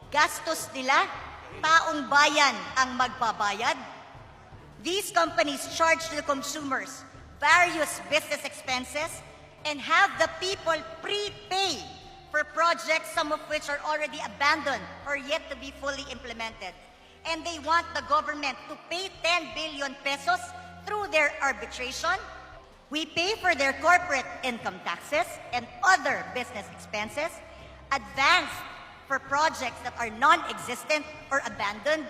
Gastos nila, taong bayan ang magbabayad. These companies charge the consumers various business expenses and have the people prepay for projects, some of which are already abandoned or yet to be fully implemented. And they want the government to pay 10 billion pesos through their arbitration. We pay for their corporate income taxes and other business expenses, advanced for projects that are non-existent or abandoned,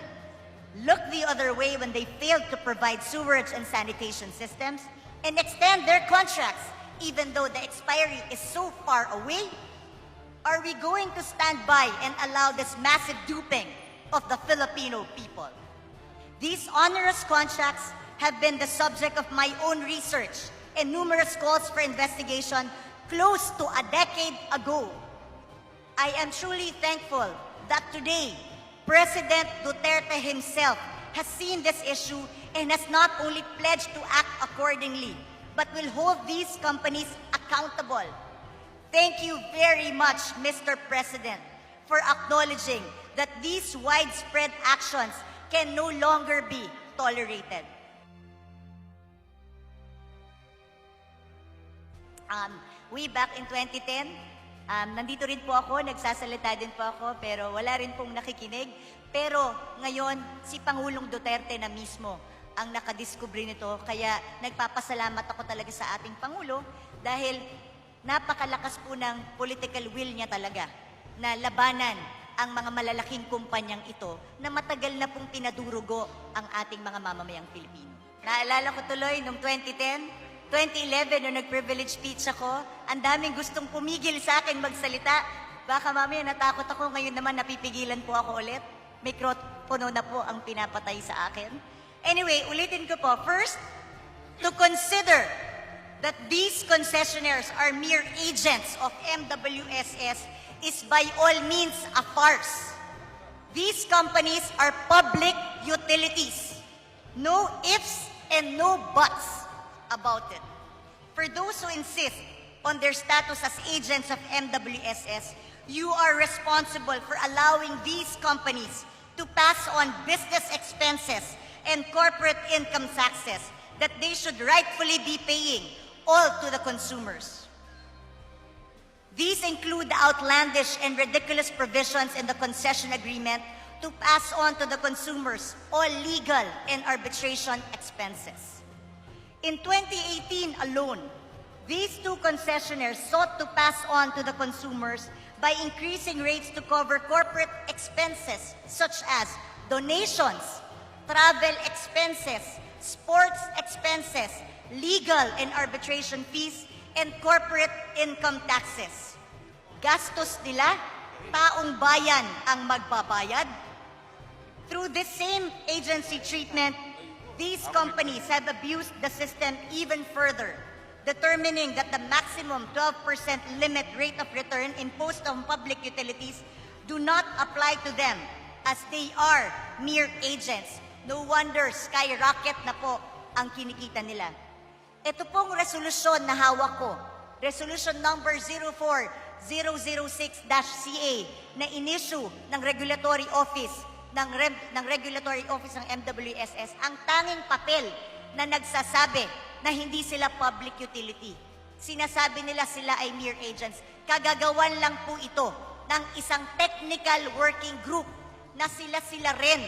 look the other way when they fail to provide sewerage and sanitation systems, and extend their contracts even though the expiry is so far away. Are we going to stand by and allow this massive duping of the Filipino people? These onerous contracts have been the subject of my own research and numerous calls for investigation close to a decade ago. I am truly thankful that today, President Duterte himself has seen this issue and has not only pledged to act accordingly, but will hold these companies accountable. Thank you very much, Mr. President, for acknowledging that these widespread actions can no longer be tolerated. Way back in 2010, nandito rin po ako, nagsasalita din po ako, pero wala rin pong nakikinig. Pero ngayon, si Pangulong Duterte na mismo ang nakadiskubre nito. Kaya nagpapasalamat ako talaga sa ating Pangulo dahil napakalakas po ng political will niya talaga na labanan ang mga malalaking kumpanyang ito na matagal na pong pinadurugo ang ating mga mamamayang Pilipino. Naalala ko tuloy noong 2011, nung nag-privilege speech ako, ang daming gustong pumigil sa akin magsalita. Baka mamaya natakot ako, ngayon naman napipigilan po ako ulit. Mikropono na po ang pinapatay sa akin. Anyway, ulitin ko po. First, to consider that these concessionaires are mere agents of MWSS is by all means a farce. These companies are public utilities. No ifs and no buts about it. For those who insist on their status as agents of MWSS, you are responsible for allowing these companies to pass on business expenses and corporate income taxes that they should rightfully be paying all to the consumers. These include the outlandish and ridiculous provisions in the concession agreement to pass on to the consumers all legal and arbitration expenses. In 2018 alone, these two concessionaires sought to pass on to the consumers by increasing rates to cover corporate expenses such as donations, travel expenses, sports expenses, legal and arbitration fees, and corporate income taxes. Gastos nila, taong bayan ang magbabayad. Through this same agency treatment, these companies have abused the system even further, determining that the maximum 12% limit rate of return imposed on public utilities do not apply to them as they are mere agents. No wonder skyrocket na po ang kinikita nila. Ito pong resolusyon na hawak ko, resolution number 04006-CA na in-issue ng Regulatory Office ng Regulatory Office ng MWSS, ang tanging papel na nagsasabi na hindi sila public utility. Sinasabi nila sila ay mere agents. Kagagawan lang po ito ng isang technical working group na sila rin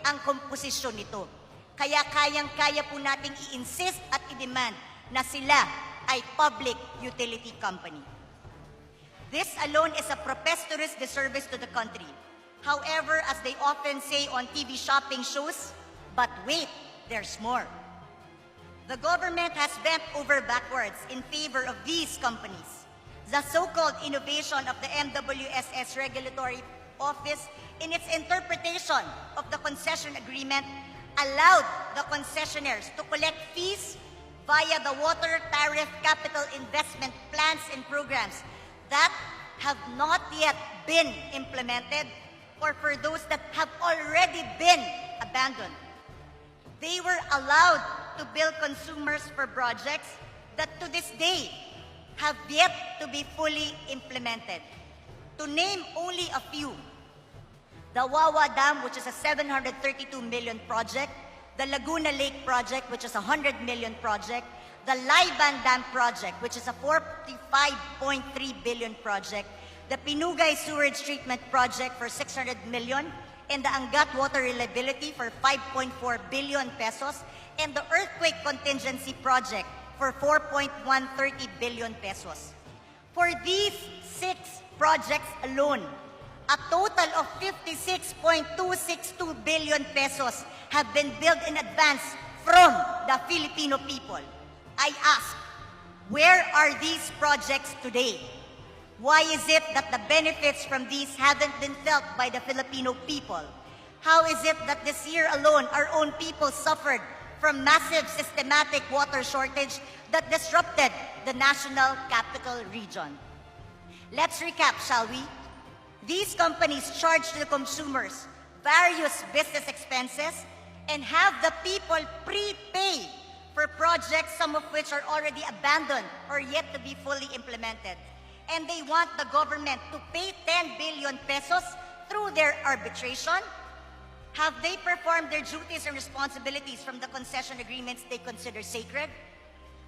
ang komposisyon nito. Kaya kayang-kaya po nating i-insist at i-demand na sila ay public utility company. This alone is a preposterous disservice to the country. However, as they often say on TV shopping shows, but wait, there's more. The government has bent over backwards in favor of these companies. The so-called innovation of the MWSS Regulatory Office in its interpretation of the concession agreement allowed the concessionaires to collect fees via the water tariff capital investment plans and programs that have not yet been implemented or for those that have already been abandoned. They were allowed to bill consumers for projects that to this day have yet to be fully implemented. To name only a few, the Wawa Dam, which is a 732 million project, the Laguna Lake project, which is a 100 million project, the Laiban Dam project, which is a 45.3 billion project, the Pinugay Sewerage Treatment project for 600 million, and the Angat Water Reliability for 5.4 billion pesos, and the Earthquake Contingency project for 4.130 billion pesos. For these 6 projects alone, a total of 56.262 billion pesos have been billed in advance from the Filipino people. I ask, where are these projects today? Why is it that the benefits from these haven't been felt by the Filipino people? How is it that this year alone, our own people suffered from massive systematic water shortage that disrupted the national capital region? Let's recap, shall we? These companies charge to the consumers various business expenses and have the people prepay for projects, some of which are already abandoned or yet to be fully implemented. And they want the government to pay 10 billion pesos through their arbitration. Have they performed their duties and responsibilities from the concession agreements they consider sacred?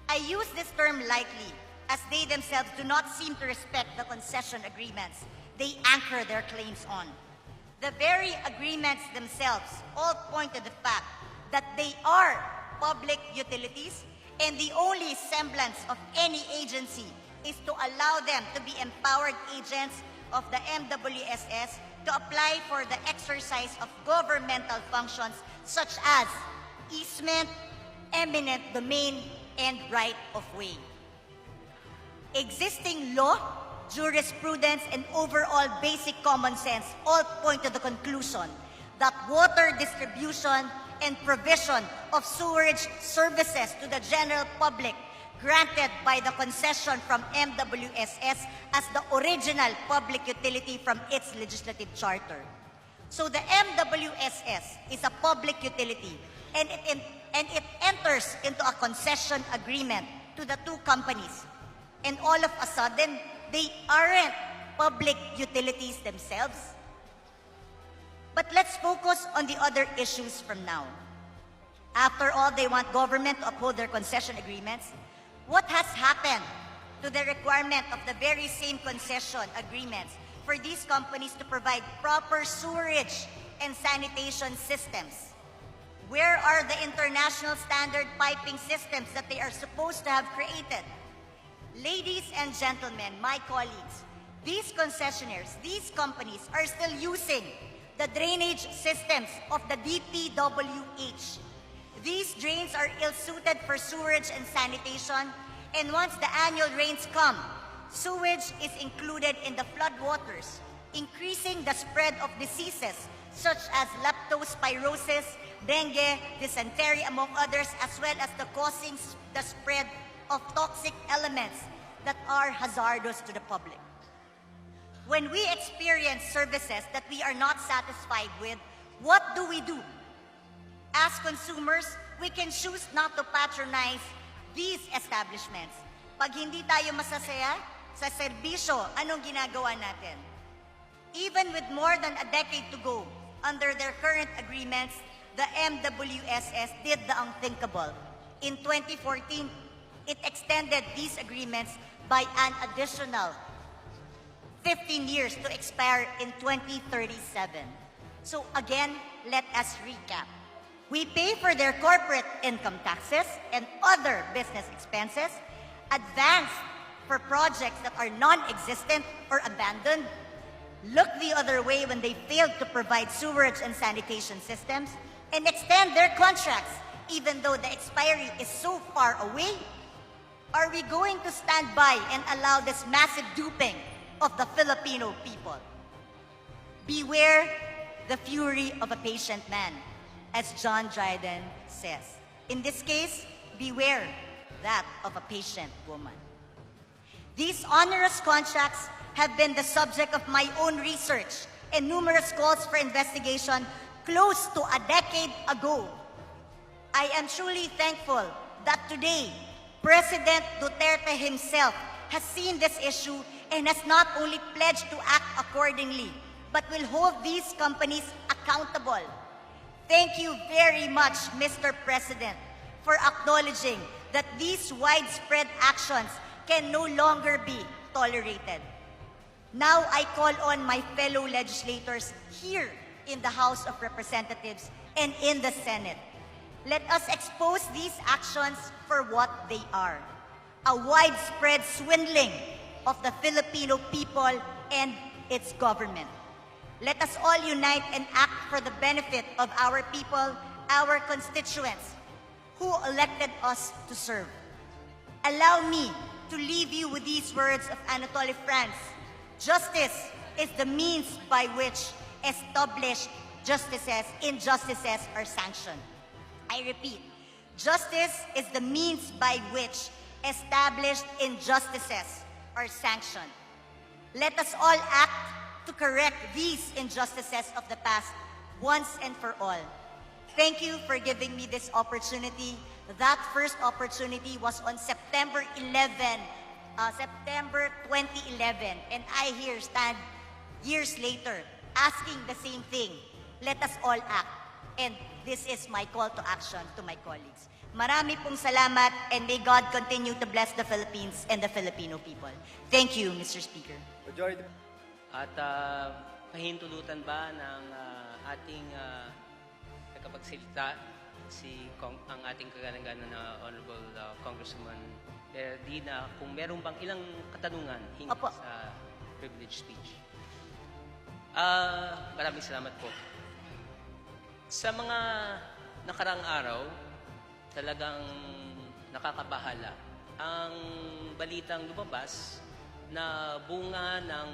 I use this term lightly, as they themselves do not seem to respect the concession agreements they anchor their claims on. The very agreements themselves all point to the fact that they are public utilities, and the only semblance of any agency is to allow them to be empowered agents of the MWSS to apply for the exercise of governmental functions such as easement, eminent domain, and right of way. Existing law, jurisprudence, and overall basic common sense all point to the conclusion that water distribution and provision of sewerage services to the general public granted by the concession from MWSS as the original public utility from its legislative charter. So the MWSS is a public utility, and it enters into a concession agreement to the 2 companies. And all of a sudden, they aren't public utilities themselves. But let's focus on the other issues from now. After all, they want government to uphold their concession agreements. What has happened to the requirement of the very same concession agreements for these companies to provide proper sewerage and sanitation systems? Where are the international standard piping systems that they are supposed to have created? Ladies and gentlemen, my colleagues, these concessionaires, these companies are still using the drainage systems of the DPWH. These drains are ill-suited for sewerage and sanitation, and once the annual rains come, sewage is included in the floodwaters, increasing the spread of diseases such as leptospirosis, dengue, dysentery, among others, as well as causing the spread of toxic elements that are hazardous to the public. When we experience services that we are not satisfied with, what do? As consumers, we can choose not to patronize these establishments. Pag hindi tayo masasaya sa serbisyo, anong ginagawa natin? Even with more than a decade to go, under their current agreements, the MWSS did the unthinkable. In 2014, it extended these agreements by an additional 15 years to expire in 2037. So again, let us recap. We pay for their corporate income taxes and other business expenses, advance for projects that are non-existent or abandoned, look the other way when they failed to provide sewerage and sanitation systems, and extend their contracts even though the expiry is so far away. Are we going to stand by and allow this massive duping of the Filipino people? Beware the fury of a patient man, as John Dryden says. In this case, beware that of a patient woman. These onerous contracts have been the subject of my own research and numerous calls for investigation close to a decade ago. I am truly thankful that today, President Duterte himself has seen this issue and has not only pledged to act accordingly, but will hold these companies accountable. Thank you very much, Mr. President, for acknowledging that these widespread actions can no longer be tolerated. Now I call on my fellow legislators here in the House of Representatives and in the Senate. Let us expose these actions for what they are: a widespread swindling of the Filipino people and its government. Let us all unite and act for the benefit of our people, our constituents, who elected us to serve. Allow me to leave you with these words of Anatole France: justice is the means by which established injustices are sanctioned. I repeat, justice is the means by which established injustices are sanctioned. Let us all act to correct these injustices of the past once and for all. Thank you for giving me this opportunity. That first opportunity was on September 2011, and I here stand years later asking the same thing. Let us all act. And this is my call to action to my colleagues. Marami pong salamat, and may God continue to bless the Philippines and the Filipino people. Thank you, Mr. Speaker. Majority. At pahintulutan ba ng ating nakapagsalita ang ating kagalangan na Honorable Congresswoman Dina kung meron bang ilang katanungan hinggil Opo. sa privilege speech? Maraming salamat po. Sa mga nakaraang araw, talagang nakakabahala ang balitang lumabas na bunga ng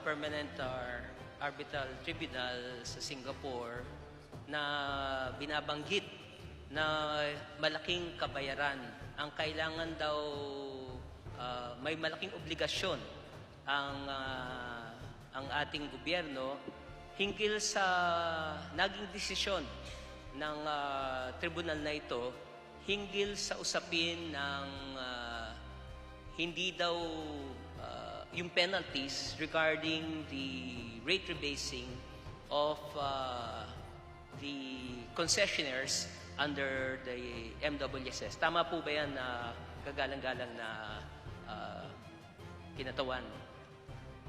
Permanent Arbitral Tribunal sa Singapore na binabanggit na malaking kabayaran ang kailangan daw, may malaking obligasyon ang ating gobyerno hinggil sa naging desisyon ng tribunal na ito hinggil sa usapin ng hindi daw yung penalties regarding the rate rebasing of the concessionaires under the MWSS. Tama po ba yan na kagalang-galang na kinatawan?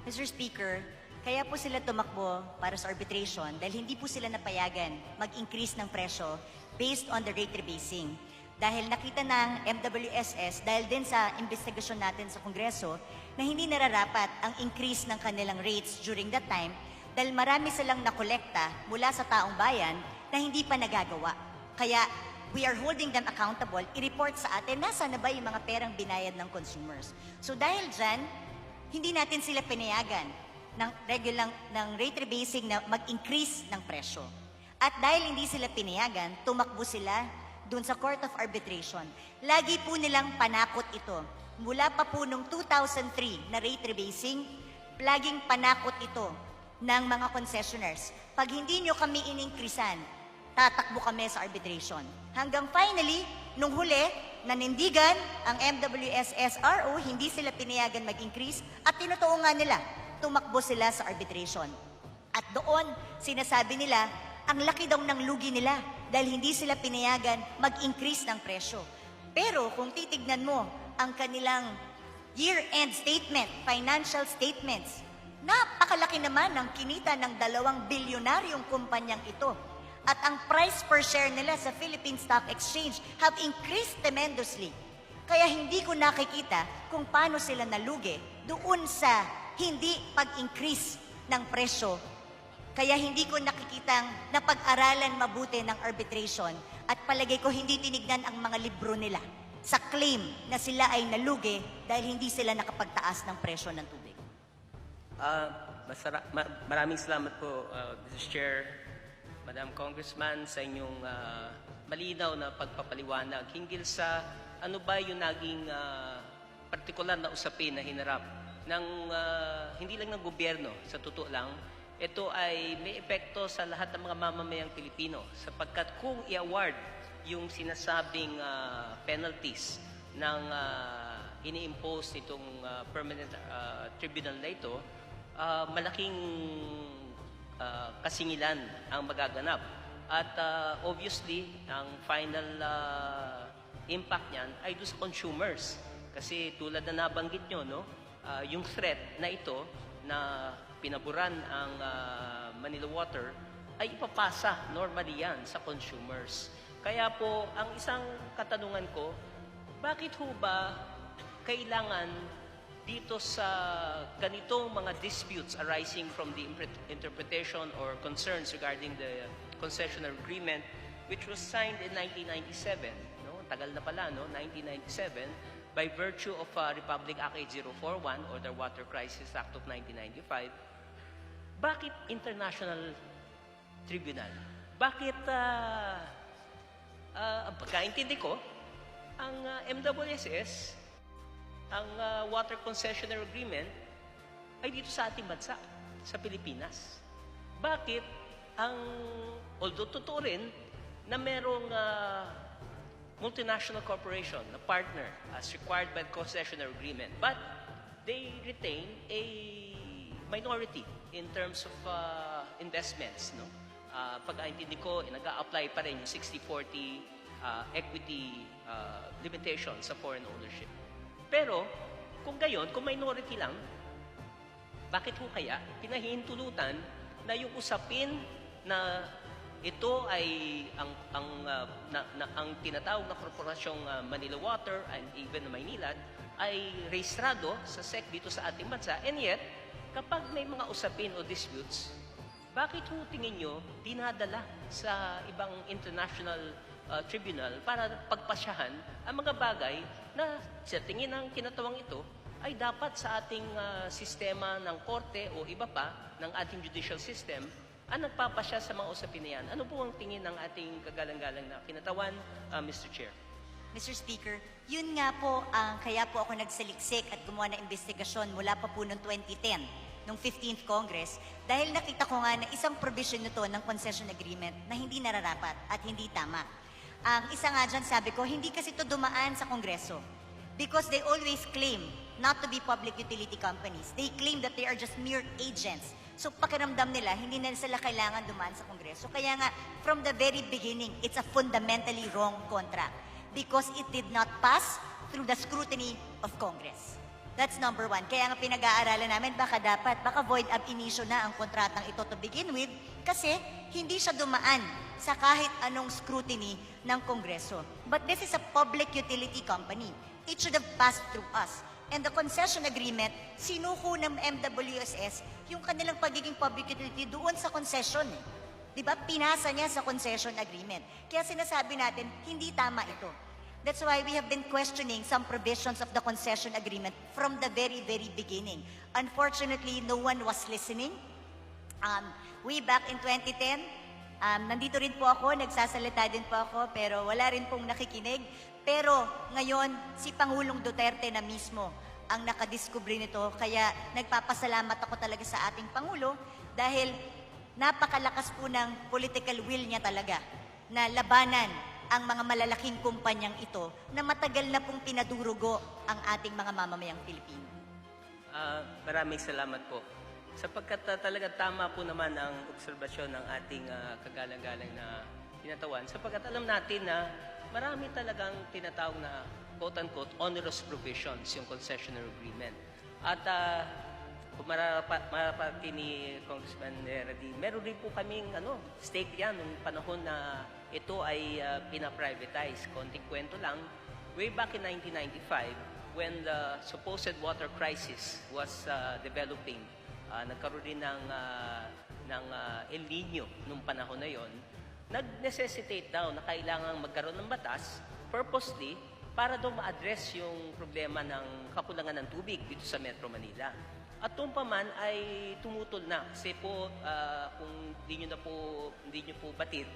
Mr. Speaker, kaya po sila tumakbo para sa arbitration dahil hindi po sila napayagan mag-increase ng presyo based on the rate rebasing. Dahil nakita ng MWSS, dahil din sa investigasyon natin sa Kongreso, na hindi nararapat ang increase ng kanilang rates during that time dahil marami silang nakolekta mula sa taong bayan na hindi pa nagagawa. Kaya we are holding them accountable, i-report sa atin nasa na ba yung mga perang binayad ng consumers. So dahil dyan, hindi natin sila pinayagan ng rate rebasing na mag-increase ng presyo. At dahil hindi sila pinayagan, tumakbo sila dun sa Court of Arbitration. Lagi po nilang panakot ito. Mula pa po nung 2003 na rate rebasing, laging panakot ito ng mga concessionaires. Pag hindi nyo kami ininkrisan, tatakbo kami sa arbitration. Hanggang finally, nung huli, nanindigan ang MWSSRO, hindi sila pinayagan mag-increase at tinutuo nga nila, tumakbo sila sa arbitration. At doon, sinasabi nila, ang laki daw ng lugi nila dahil hindi sila pinayagan mag-increase ng presyo. Pero kung titignan mo ang kanilang year-end statement, financial statements, napakalaki naman ng kinita ng 2 bilyonaryong kumpanyang ito. At ang price per share nila sa Philippine Stock Exchange have increased tremendously. Kaya hindi ko nakikita kung paano sila nalugi doon sa hindi pag-increase ng presyo. Kaya hindi ko nakikitang napag-aralan mabuti ng arbitration at palagay ko hindi tinignan ang mga libro nila sa claim na sila ay nalugi dahil hindi sila nakapagtaas ng presyo ng tubig. Maraming salamat po, Mr. Chair, Madam Congressman, sa inyong malinaw na pagpapaliwanag hinggil sa ano ba yung naging partikular na usapin na hinarap ng hindi lang ng gobyerno, sa totoo lang. Ito ay may epekto sa lahat ng mga mamamayang Pilipino sapagkat kung i-award yung sinasabing penalties ng ini-impose nitong permanent tribunal na ito, malaking kasingilan ang magaganap. At obviously, ang final impact niyan ay doon sa consumers. Kasi tulad na nabanggit nyo, no, yung threat na ito na pinaburan ang Manila Water ay ipapasa normally yan sa consumers. Kaya po, ang isang katanungan ko, bakit ho ba kailangan dito sa ganitong mga disputes arising from the interpretation or concerns regarding the concessional agreement which was signed in 1997, no? Tagal na pala, no? 1997, by virtue of Republic Act 8041 or the Water Crisis Act of 1995. Bakit international tribunal? Bakit, ang pagkaintindi ko, ang MWSS, ang Water Concessional Agreement, ay dito sa ating bansa, sa Pilipinas. Bakit although totoo rin na merong multinational corporation na partner as required by the concessional agreement, but they retain a minority in terms of investments, no? Pagkaintindi ko, nag-a-apply pa rin yung 60-40 equity limitation sa foreign ownership. Pero, kung gayon, kung minority lang, bakit ho kaya pinahihintulutan na yung usapin na ito ay ang tinatawag na korporasyong Manila Water and even Maynilad ay rehistrado sa SEC dito sa ating bansa, and yet, kapag may mga usapin o disputes, bakit ho tingin nyo dinadala sa ibang international tribunal para pagpasyahan ang mga bagay na sa tingin ng kinatawang ito ay dapat sa ating sistema ng korte o iba pa ng ating judicial system ang nagpapasya sa mga usapin na yan. Ano po ang tingin ng ating kagalang-galang na kinatawan, Mr. Chair? Mr. Speaker, yun nga po kaya po ako nagsaliksik at gumawa ng investigasyon mula pa po noong 2010, noong 15th Congress, dahil nakita ko nga na isang provision nito ng concession agreement na hindi nararapat at hindi tama. Ang isa nga dyan, sabi ko, hindi kasi ito dumaan sa Kongreso because they always claim not to be public utility companies. They claim that they are just mere agents. So pakiramdam nila, hindi na sila kailangan dumaan sa Kongreso. Kaya nga, from the very beginning, it's a fundamentally wrong contract because it did not pass through the scrutiny of Congress. That's number one. Kaya nga pinag-aaralan namin, baka void ab initio na ang kontratang ito to begin with kasi hindi siya dumaan sa kahit anong scrutiny ng Kongreso. But this is a public utility company. It should have passed through us. And the concession agreement, sinuko ng MWSS yung kanilang pagiging public utility doon sa concession. Di ba? Pinasa niya sa concession agreement. Kaya sinasabi natin, hindi tama ito. That's why we have been questioning some provisions of the concession agreement from the very, very beginning. Unfortunately, no one was listening. Way back in 2010, nandito rin po ako, nagsasalita din po ako, pero wala rin pong nakikinig. Pero ngayon, si Pangulong Duterte na mismo ang nakadiskubre nito. Kaya nagpapasalamat ako talaga sa ating Pangulo dahil napakalakas po ng political will niya talaga na labanan ang mga malalaking kumpanyang ito na matagal na pong pinadurugo ang ating mga mamamayang Pilipino. Maraming salamat po. Sapagkat talaga tama po naman ang obserbasyon ng ating kagalang-galang na tinatawan. Sapagkat alam natin na marami talagang tinatawag na quote-unquote onerous provisions yung concessional agreement. At kung marapati ni Congressman Radi, meron rin po kaming stake yan nung panahon na ito ay pina-privatize. Konting kwento lang, way back in 1995, when the supposed water crisis was developing, nagkaroon din ng El Nino nung panahon na yon, nag-necessitate daw na kailangan magkaroon ng batas purposely para daw ma-address yung problema ng kakulangan ng tubig dito sa Metro Manila. At doon pa man ay tumutol na kasi po kung hindi nyo po batid,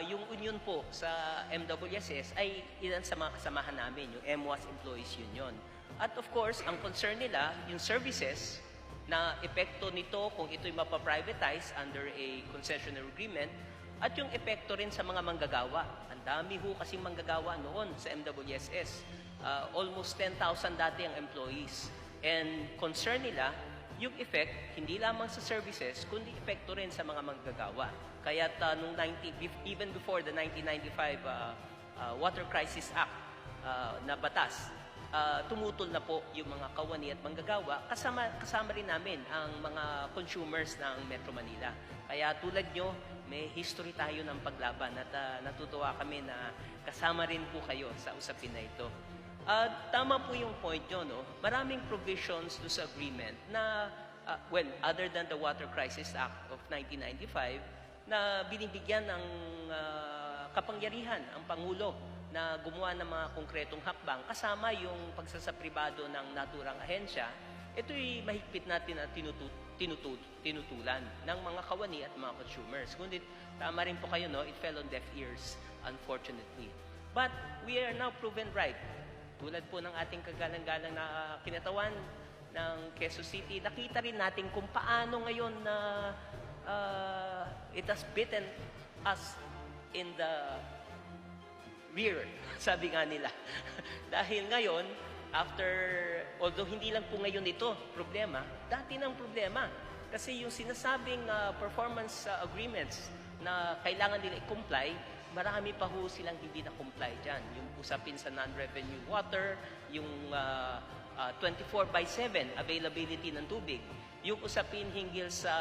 yung union po sa MWSS ay ilan sa mga kasamahan namin, yung MWAS Employees Union. At of course, ang concern nila, yung services na epekto nito kung ito'y mapaprivatize under a concessional agreement, at yung epekto rin sa mga manggagawa. Ang dami ho kasing manggagawa noon sa MWSS. Almost 10,000 dati ang employees. And concern nila, yung effect, hindi lamang sa services, kundi epekto rin sa mga manggagawa. Kaya even before the 1995 Water Crisis Act na batas, tumutol na po yung mga kawani at manggagawa, kasama rin namin ang mga consumers ng Metro Manila. Kaya tulad nyo, may history tayo ng paglaban at natutuwa kami na kasama rin po kayo sa usapin na ito. Tama po yung point nyo, no? Maraming provisions do sa agreement na, other than the Water Crisis Act of 1995, na binibigyan ng kapangyarihan ang Pangulo na gumawa ng mga konkretong hakbang kasama yung pagsasapribado ng naturang ahensya. Ito'y mahigpit natin na tinutulan ng mga kawani at mga consumers. Ngunit tama rin po kayo, no? It fell on deaf ears, unfortunately. But we are now proven right. Tulad po ng ating kagalang-galang na kinatawan ng Quezon City, nakita rin natin kung paano ngayon na it has bitten us in the rear, sabi nga nila. Dahil ngayon, although hindi lang po ngayon ito problema, dati nang problema. Kasi yung sinasabing performance agreements na kailangan nila i-comply, marami pa ho silang hindi na-comply dyan. Yung usapin sa non-revenue water, yung 24/7 availability ng tubig, yung usapin hinggil sa,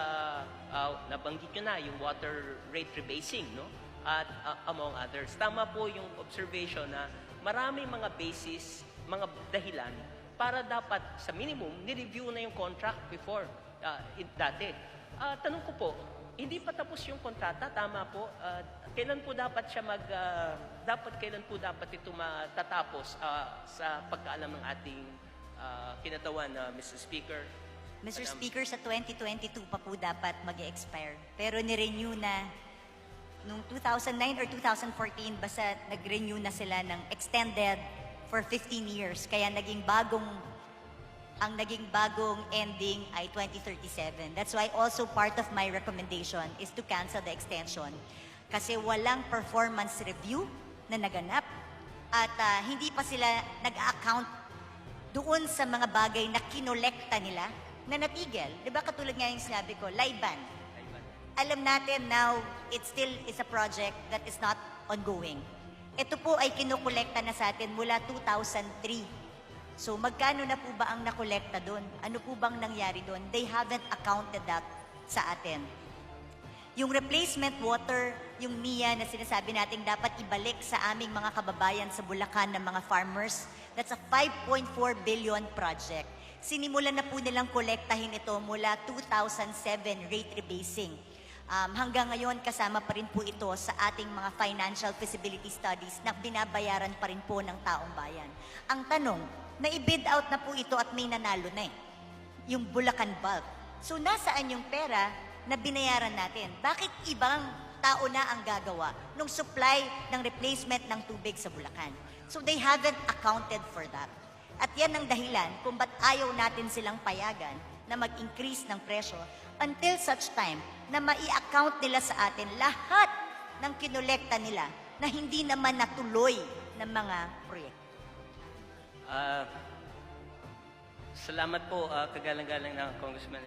nabanggit nyo na, yung water rate rebasing, no? At among others. Tama po yung observation na maraming mga basis, mga dahilan para dapat sa minimum ni-review na yung contract before dati. Tanong ko po, hindi pa tapos yung kontrata, tama po. Kailan po dapat siya kailan po dapat ito matatapos sa pagkaalam ng ating kinatawan na Mr. Speaker? Mr. Speaker, sa 2022 pa po dapat mag-expire. Pero ni-renew na noong 2009 or 2014, basta nag-renew na sila ng extended for 15 years. Kaya ang naging bagong ending ay 2037. That's why also part of my recommendation is to cancel the extension. Kasi walang performance review na naganap at hindi pa sila nag-account doon sa mga bagay na kinolekta nila na natigil. Diba katulad nga yung sinabi ko, Laiban. Alam natin now, it still is a project that is not ongoing. Ito po ay kinukolekta na sa atin mula 2003. So magkano na po ba ang nakolekta doon? Ano po bang nangyari doon? They haven't accounted that sa atin. Yung replacement water, yung NIA na sinasabi natin dapat ibalik sa aming mga kababayan sa Bulacan ng mga farmers, that's a 5.4 billion project. Sinimulan na po nilang kolektahin ito mula 2007 rate rebasing. Hanggang ngayon, kasama pa rin po ito sa ating mga financial feasibility studies na binabayaran pa rin po ng taong bayan. Ang tanong, na-bid out na po ito at may nanalo na yung Bulacan Bulk. So nasaan yung pera na binayaran natin? Bakit ibang tao na ang gagawa ng supply ng replacement ng tubig sa Bulacan? So they haven't accounted for that. At yan ang dahilan kung ba't ayaw natin silang payagan na mag-increase ng presyo until such time na mai-account nila sa atin lahat ng kinolekta nila na hindi naman natuloy ng mga proyekto. Salamat po, kagalang-galang ng Congressman.